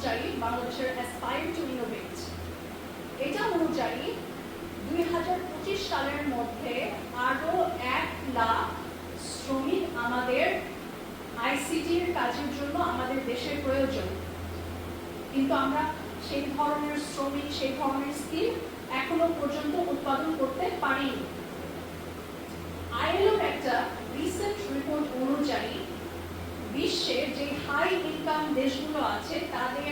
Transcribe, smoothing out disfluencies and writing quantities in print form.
অনুযায়ী বাংলাদেশের aspire to innovate, এটা অনুযায়ী 2025 সালের মধ্যে আরো 1 লাখ শ্রমিক আমাদের আইসিটির কাজের জন্য আমাদের দেশের প্রয়োজন, কিন্তু আমরা সেই ধরনের শ্রমিক, সেই ধরনের স্কিল এখনো পর্যন্ত উৎপাদন করতে পারিনি। আইএলওর একটা রিসেন্ট রিপোর্ট অনুযায়ী বিশ্বের যে হাই ইনকাম দেশগুলো আছে তাদের